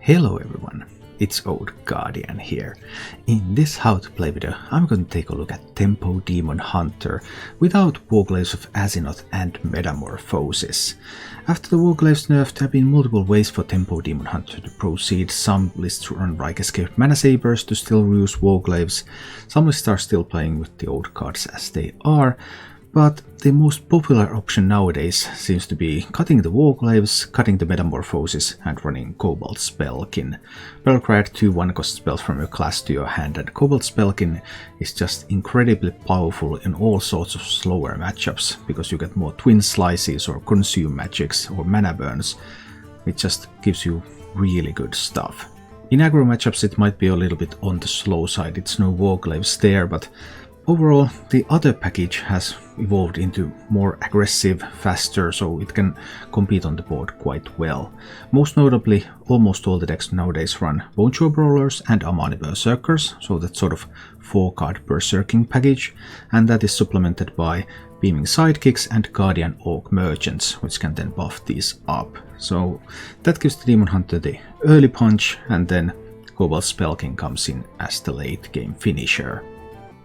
Hello everyone, it's Old Guardian here. In this how to play video I'm going to take a look at Tempo Demon Hunter without Warglaives of Azynoth and Metamorphosis. After the Warglaives nerf, there have been multiple ways for Tempo Demon Hunter to proceed. Some lists run Rike Escaped Mana Sabers to still use Warglaives, some lists are still playing with the old cards as they are, but the most popular option nowadays seems to be cutting the Warglaives, cutting the Metamorphosis and running Cobalt Spellkin. Require 2 1-cost spells from your class to your hand, and Cobalt Spellkin is just incredibly powerful in all sorts of slower matchups, because you get more Twin Slices or Consume Magics or Mana Burns. It just gives you really good stuff. In aggro matchups it might be a little bit on the slow side, it's no Warglaives there, but overall, the other package has evolved into more aggressive, faster, so it can compete on the board quite well. Most notably, almost all the decks nowadays run Bone-Chewer Brawlers and Amani Berserkers, so that's sort of 4-card Berserking package, and that is supplemented by Beaming Sidekicks and Guardian Orc Merchants, which can then buff these up. So that gives the Demon Hunter the early punch, and then Cobalt Spellkin comes in as the late game finisher.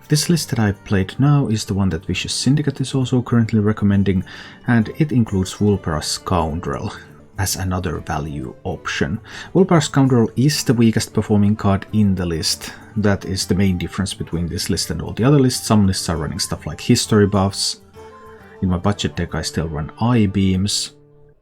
This list that I've played now is the one that Vicious Syndicate is also currently recommending, and it includes Vulpera's Scoundrel as another value option. Vulpera's Scoundrel is the weakest performing card in the list. That is the main difference between this list and all the other lists. Some lists are running stuff like history buffs. In my budget deck I still run Eye Beams.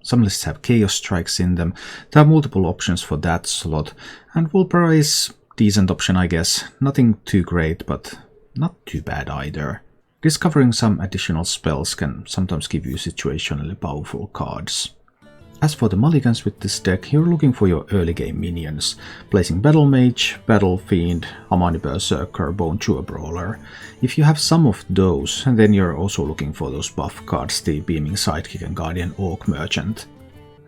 Some lists have Chaos Strikes in them. There are multiple options for that slot, and Vulpera is a decent option, I guess. Nothing too great, but not too bad either. Discovering some additional spells can sometimes give you situationally powerful cards. As for the mulligans with this deck, you're looking for your early game minions, placing Battle Mage, Battle Fiend, Amani Berserker, Bone-Chewer Brawler. If you have some of those, then you're also looking for those buff cards, the Beaming Sidekick and Guardian Orc Merchant.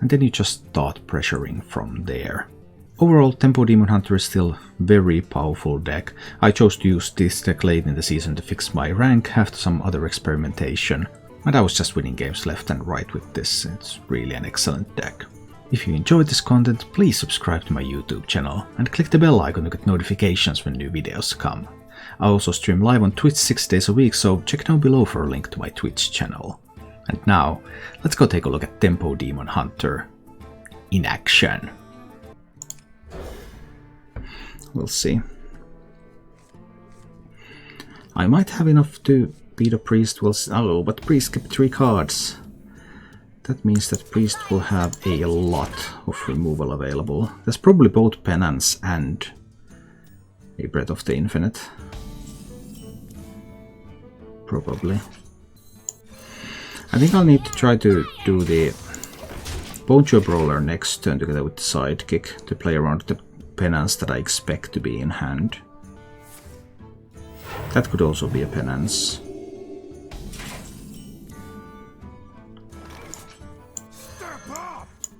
And then you just start pressuring from there. Overall, Tempo Demon Hunter is still a very powerful deck. I chose to use this deck late in the season to fix my rank after some other experimentation, and I was just winning games left and right with this. It's really an excellent deck. If you enjoyed this content, please subscribe to my YouTube channel and click the bell icon to get notifications when new videos come. I also stream live on Twitch 6 days a week, so check down below for a link to my Twitch channel. And now, let's go take a look at Tempo Demon Hunter in action. We'll see. I might have enough to beat a priest. We'll see. Oh, but priest kept 3 cards. That means that priest will have a lot of removal available. There's probably both Penance and a Breath of the Infinite. Probably. I think I'll need to try to do the Bone-Chewer Brawler next turn together with the Sidekick to play around the Penance that I expect to be in hand. That could also be a Penance.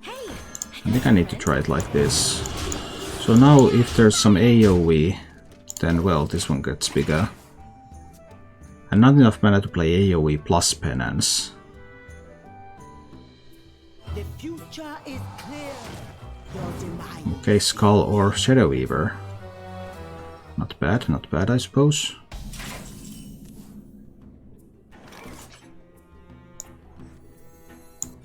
I think I need to try it like this. So now if there's some AoE, then well, this one gets bigger. And not enough mana to play AoE plus Penance. The future is clear. Okay, Skull or Shadow Weaver. Not bad, I suppose.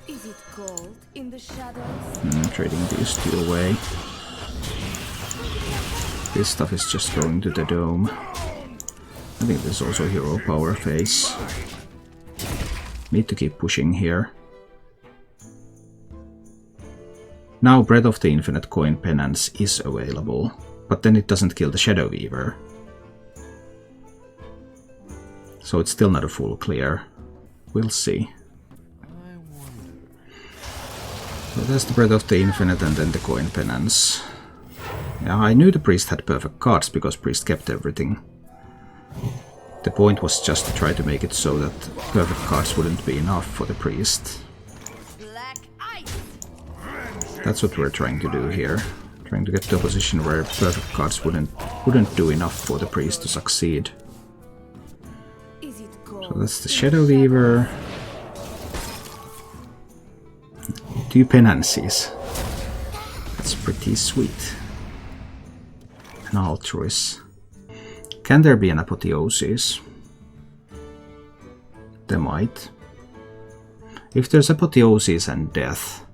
Is it cold in the shadows? Trading these 2 away. This stuff is just going to the dome. I think there's also Hero Power phase. Need to keep pushing here. Now Breath of the Infinite Coin Penance is available, but then it doesn't kill the Shadow Weaver. So it's still not a full clear. We'll see. So there's the Breath of the Infinite and then the Coin Penance. Yeah, I knew the priest had perfect cards because priest kept everything. The point was just to try to make it so that perfect cards wouldn't be enough for the priest. That's what we're trying to do here. Trying to get to a position where perfect cards wouldn't do enough for the priest to succeed. So that's the Shadow Weaver. 2 Penances. That's pretty sweet. An Altruis. Can there be an Apotheosis? There might. If there's Apotheosis and Death,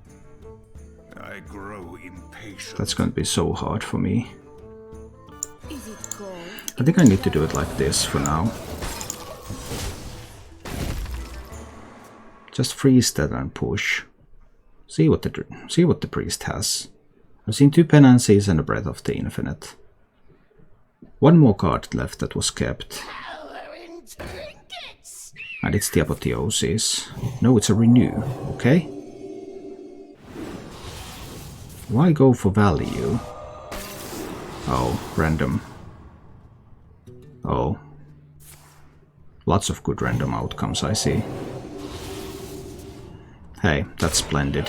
I grow impatient. that's going to be so hard for me. Is it cold? I think I need to do it like this for now. Just freeze that and push. See what the priest has. I've seen 2 penances and a Breath of the Infinite. One more card left that was kept. And it's the Apotheosis. No, it's a Renew, okay? Why go for value? Oh, random. Oh. Lots of good random outcomes, I see. Hey, that's splendid.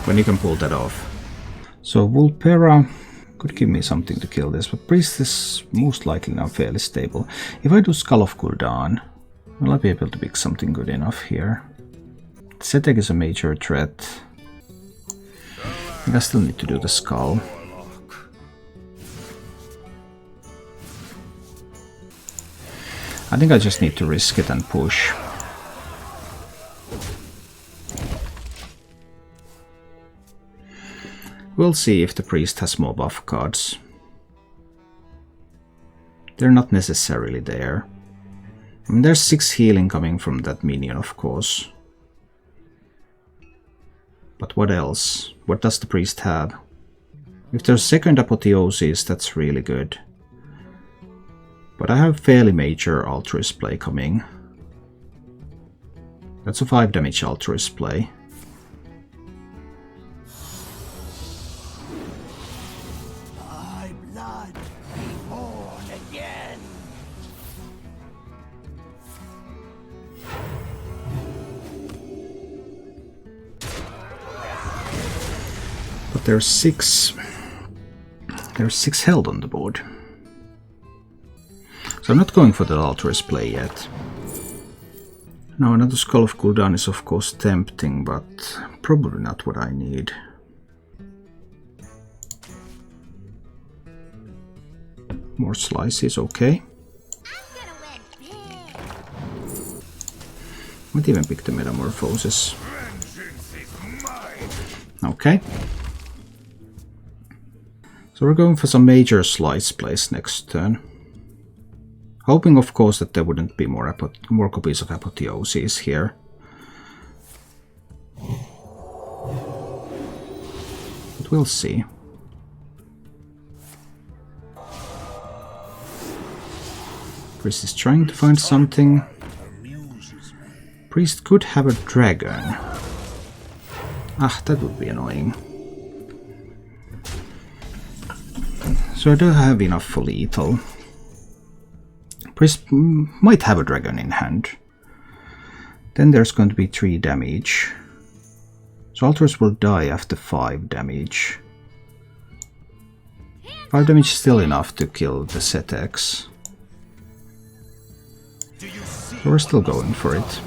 When you can pull that off. So Vulpera could give me something to kill this, but Priest is most likely now fairly stable. If I do Skull of Gul'dan, will I be able to pick something good enough here? Zetek is a major threat. I think I still need to do the Skull. I think I just need to risk it and push. We'll see if the priest has more buff cards. They're not necessarily there. I mean, there's 6 healing coming from that minion, of course. But what else? What does the priest have? If there's second Apotheosis, that's really good. But I have fairly major Altruist play coming. That's a 5 damage Altruist play. My blood be born again. But there's 6 held on the board. So I'm not going for the Altruist play yet. Now another Skull of Gul'dan is of course tempting, but probably not what I need. More slices, okay. Might even pick the Metamorphosis. Okay. So we're going for some major slice plays next turn. Hoping, of course, that there wouldn't be more copies of Apotheosis here. But we'll see. Priest is trying to find something. Priest could have a dragon. Ah, that would be annoying. So I don't have enough for lethal. Priest might have a dragon in hand. Then there's going to be 3 damage. So Altruist will die after 5 damage. 5 damage is still enough to kill the Zetex. So we're still going for it.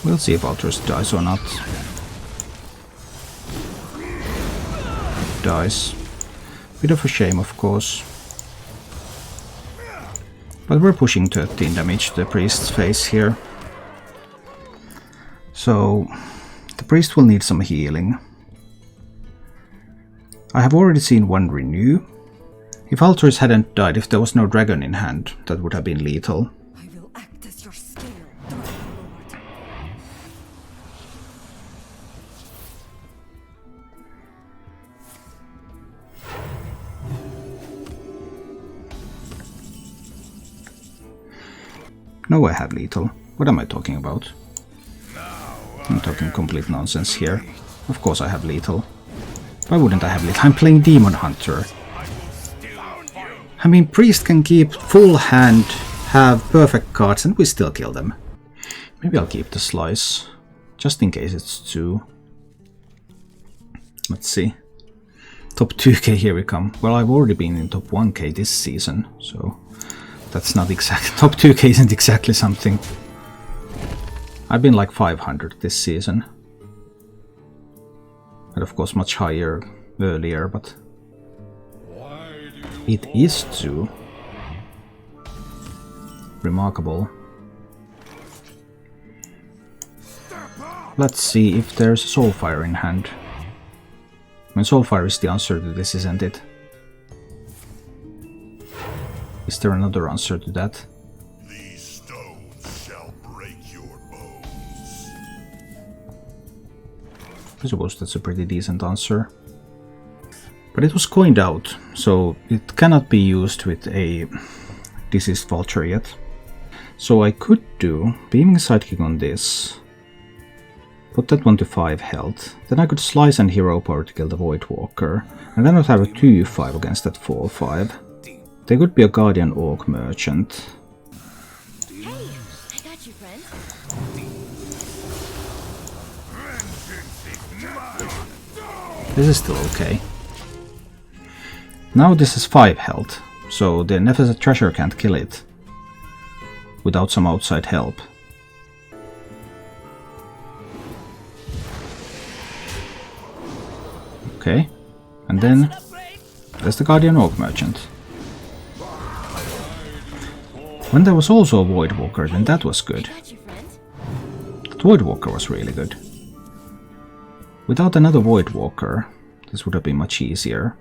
We'll see if Altruist dies or not. Dies. Bit of a shame, of course. But we're pushing 13 damage to the priest's face here. So the priest will need some healing. I have already seen 1 renew. If Altruist hadn't died, if there was no dragon in hand, that would have been lethal. I will act as your scale, Dark Lord. No, I have lethal. What am I talking about? I'm talking complete nonsense here. Of course I have lethal. Why wouldn't I have lethal? I'm playing Demon Hunter. I mean, Priest can keep full hand, have perfect cards, and we still kill them. Maybe I'll keep the slice, just in case it's 2. Let's see. Top 2k, here we come. Well, I've already been in top 1k this season, so that's not exact. Top 2k isn't exactly something. I've been like 500 this season. And of course much higher earlier, but it is too remarkable. Let's see if there's Soulfire in hand. I mean, Soulfire is the answer to this, isn't it? Is there another answer to that? These stones shall break your bones. I suppose that's a pretty decent answer. But it was coined out, so it cannot be used with a Diseased Vulture yet. So I could do Beaming Sidekick on this. Put that one to 5 health. Then I could slice and hero power to kill the Voidwalker. And then I'd have a 2-5 against that 4-5. There could be a Guardian Orc Merchant. Hey, I got you, friend. This is still okay. Now this is 5 health, so the Nephthys Treasure can't kill it without some outside help. Okay, and then there's the Guardian Orc Merchant. When there was also a Voidwalker, then that was good. That Voidwalker was really good. Without another Voidwalker, this would have been much easier.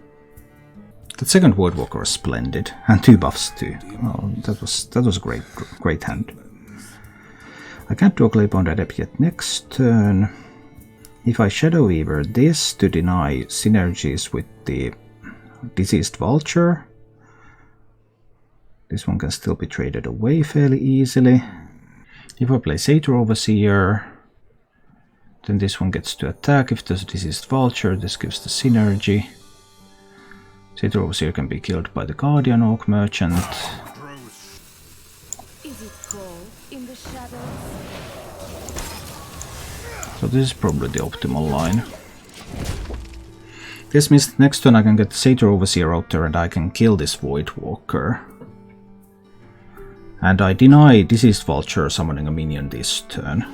That second Voidwalker was splendid, and 2 buffs too. Oh, that was a great hand. I can't do a Claybound Adept yet. Next turn, if I Shadow Weaver this to deny synergies with the Diseased Vulture, this one can still be traded away fairly easily. If I play Satyr Overseer, then this one gets to attack. If there's a Diseased Vulture, this gives the synergy. Satyr Overseer can be killed by the Guardian Orc Merchant. Is it cold in the shadows? So this is probably the optimal line. This means that next turn I can get the Satyr Overseer out there and I can kill this Voidwalker. And I deny Diseased Vulture summoning a minion this turn.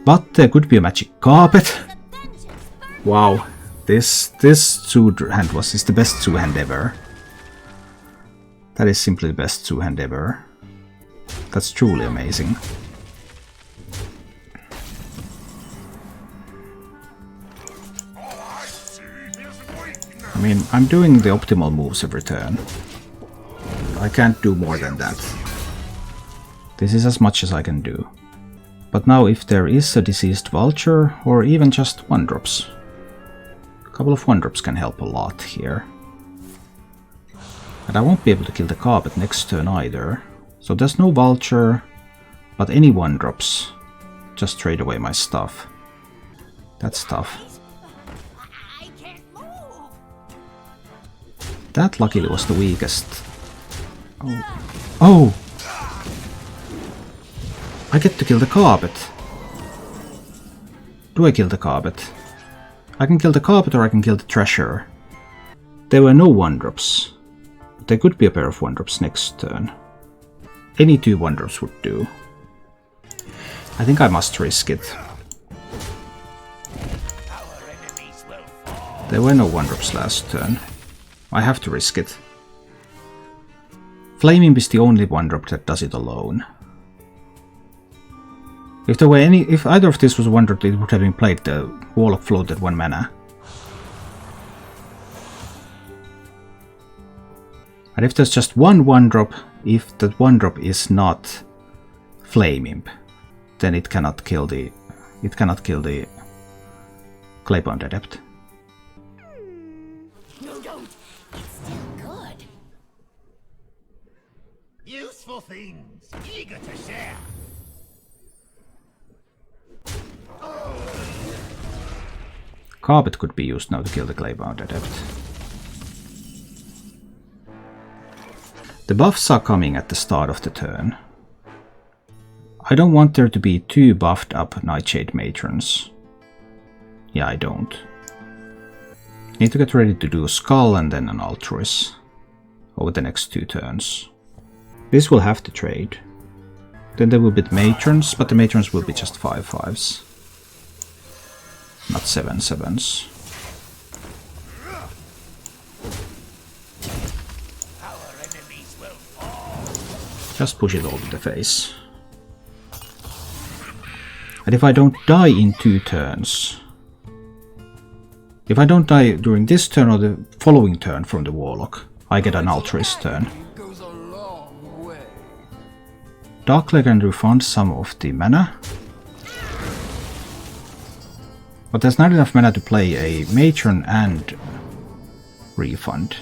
But there could be a Magic Carpet. Wow, this Zoo hand is the best Zoo hand ever. That is simply the best Zoo hand ever. That's truly amazing. I mean, I'm doing the optimal moves every turn. I can't do more than that. This is as much as I can do. But now if there is a Diseased Vulture, or even just 1-drops, a couple of 1-drops can help a lot here. And I won't be able to kill the Carpet next turn either. So there's no Vulture, but any 1-drops. Just trade away my stuff. That's tough. That luckily was the weakest. Oh. Oh! I get to kill the Carpet. Do I kill the Carpet? I can kill the Carpet or I can kill the Treasure. There were no 1-drops. There could be a pair of 1-drops next turn. Any 2 1-drops would do. I think I must risk it. There were no 1-drops last turn. I have to risk it. Flame Imp is the only 1-drop that does it alone. If there were if either of this was 1-drop, it would have been played. The Warlock floated 1 mana. And if there's just one 1-drop, if that 1-drop is not Flame Imp, then it cannot kill the Claybound Adept. No, don't. It's still good. Useful things, eager to share. Carpet could be used now to kill the Claybound Adept. The buffs are coming at the start of the turn. I don't want there to be 2 buffed up Nightshade Matrons. Yeah, I don't. Need to get ready to do a Skull and then an Altruis over the next 2 turns. This will have to trade. Then there will be Matrons, but the Matrons will be just 5/5s. Not 7/7s. Just push it all to the face. And if I don't die in 2 turns... If I don't die during this turn or the following turn from the Warlock, I get an Altruis turn. Darkler can refund some of the mana. But there's not enough mana to play a Matron and refund.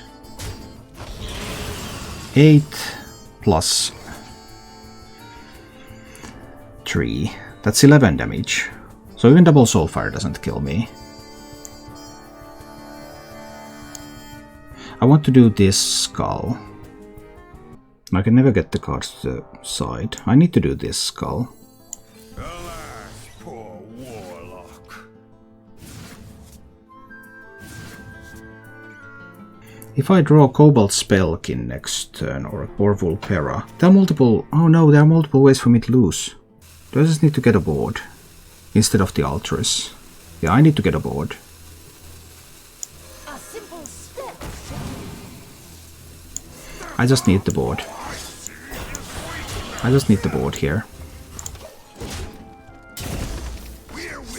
8 plus 3. That's 11 damage. So even double Soulfire doesn't kill me. I want to do this Skull. I can never get the cards to the side. I need to do this Skull. Alas, poor Warlock. If I draw Cobalt Spellkin next turn or Vulpera, there are multiple... Oh no, there are multiple ways for me to lose. Do I just need to get a board instead of the Altruis? Yeah, I need to get a board. A simple spell. I just need the board. I just need the board here.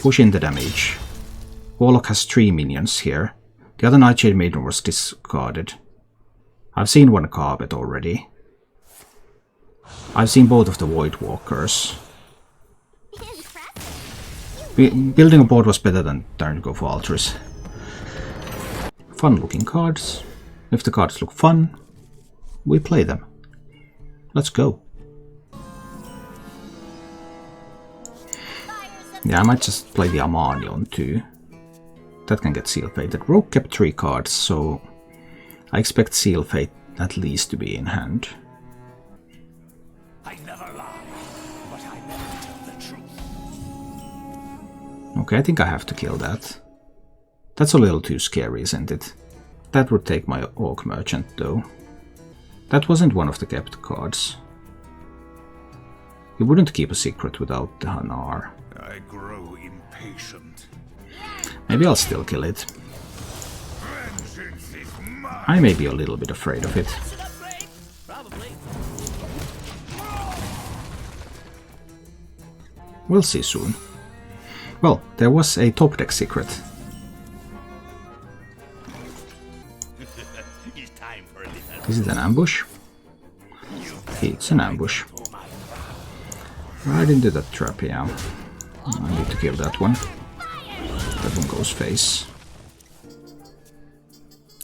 Push in the damage. Warlock has 3 minions here. The other Nightshade Maiden was discarded. I've seen one Carpet already. I've seen both of the Void Walkers. Building a board was better than trying to go for Altruis. Fun looking cards. If the cards look fun, we play them. Let's go. Yeah, I might just play the Amani on 2. That can get Seal Fated. Rogue kept 3 cards, so I expect Seal Fate at least to be in hand. I never lie, but I never tell the truth. Okay, I think I have to kill that. That's a little too scary, isn't it? That would take my Orc Merchant, though. That wasn't one of the kept cards. You wouldn't keep a secret without the Hanar. I grow impatient. Maybe I'll still kill it. Vengeance is mine. I may be a little bit afraid of it. Probably. We'll see soon. Well, there was a top deck secret. It's time for a little. Is it an ambush? It's an ambush. Right into that trap, yeah. I need to kill that one. That one goes face.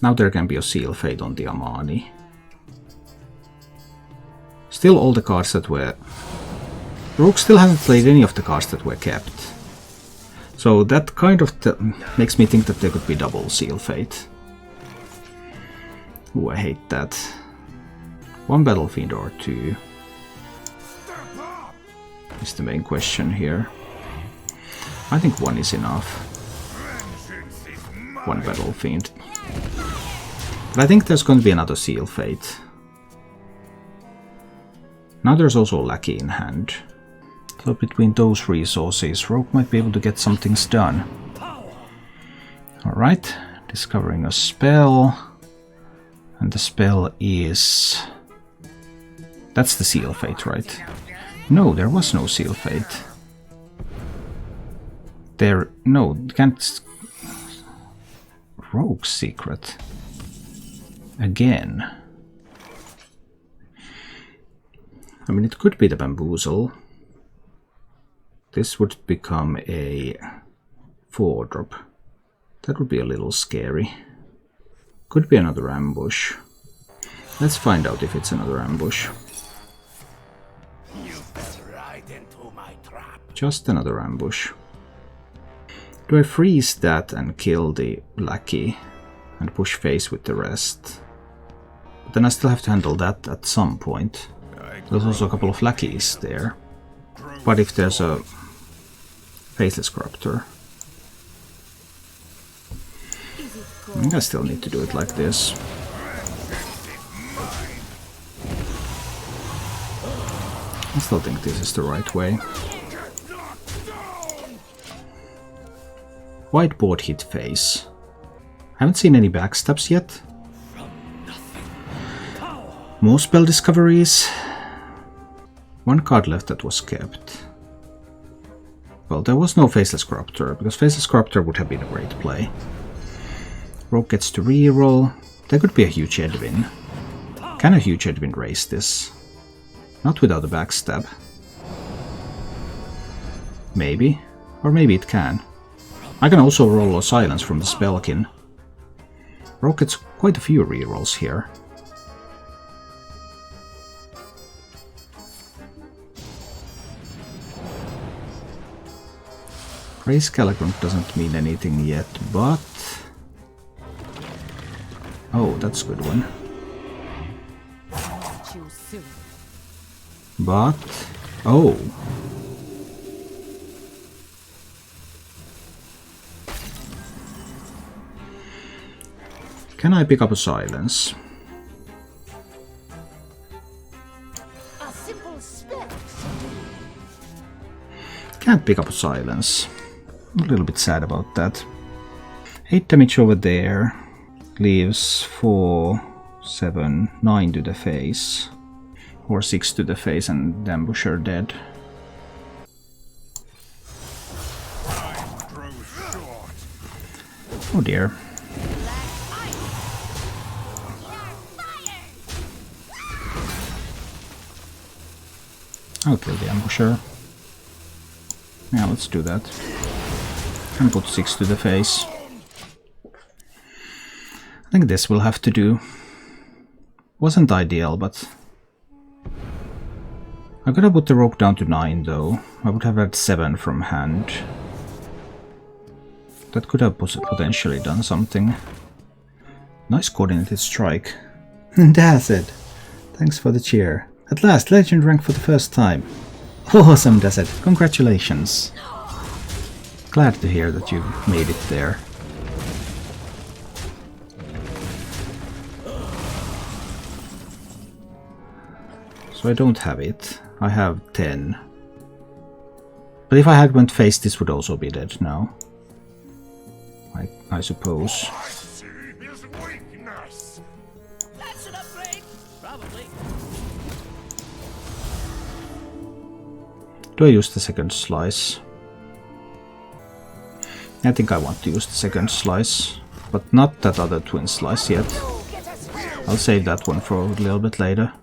Now there can be a Seal Fate on the Amani. Still all the cards that were... Rogue still hasn't played any of the cards that were kept. So that kind of makes me think that there could be double Seal Fate. Ooh, I hate that. 1 Battle Fiend or 2 is the main question here. I think 1 is enough. 1 Battle Fiend. But I think there's going to be another Seal Fate. Now there's also Lackey in hand. So between those resources, Rogue might be able to get some things done. Alright, discovering a spell. And the spell is... That's the Seal Fate, right? No, there was no Seal Fate. There... No, can't... Rogue secret. Again. I mean, it could be the Bamboozle. This would become a 4-drop. That would be a little scary. Could be another ambush. Let's find out if it's another ambush. You fell right into my trap. Just another ambush. Do I freeze that and kill the Lackey and push face with the rest? But then I still have to handle that at some point. There's also a couple of Lackeys there. But if there's a Faithless Corruptor... think I still need to do it like this. I still think this is the right way. Whiteboard hit phase. I haven't seen any backstabs yet. More spell discoveries. One card left that was kept. Well, there was no Faceless Corruptor, because Faceless Corruptor would have been a great play. Rogue gets to reroll. There could be a huge Edwin. Can a huge Edwin raise this? Not without a backstab. Maybe. Or maybe it can. I can also roll a silence from the Spellkin. Rogue gets quite a few rerolls here. Raise Caligrant doesn't mean anything yet, but... Oh, that's a good one. But... Oh! Can I pick up a silence? A simple spell. Can't pick up a silence. A little bit sad about that. 8 damage over there. Leaves 4, 7, 9 to the face. Or 6 to the face and the ambusher dead. Oh dear. I'll kill the ambusher. Yeah, let's do that. And put 6 to the face. I think this will have to do. Wasn't ideal, but... I could have put the rogue down to 9 though. I would have had 7 from hand. That could have potentially done something. Nice coordinated strike. Dazed! Thanks for the cheer. At last, legend rank for the first time. Awesome, Dazed. Congratulations. Glad to hear that you made it there. So I don't have it. I have 10. But if I had went face, this would also be dead now. I suppose. That's an upgrade. Probably. Do I use the second slice? I think I want to use the second slice, but not that other twin slice yet. I'll save that one for a little bit later.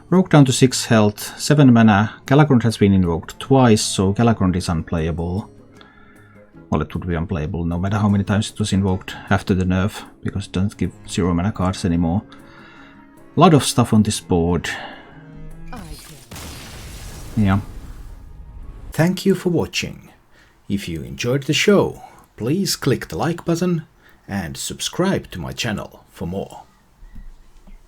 Rogue down to 6 health, 7 mana. Caligrant has been invoked twice, so Caligrant is unplayable. Well, it would be unplayable no matter how many times it was invoked after the nerf, because it doesn't give 0 mana cards anymore. A lot of stuff on this board. Yeah. Thank you for watching. If you enjoyed the show, please click the like button and subscribe to my channel for more.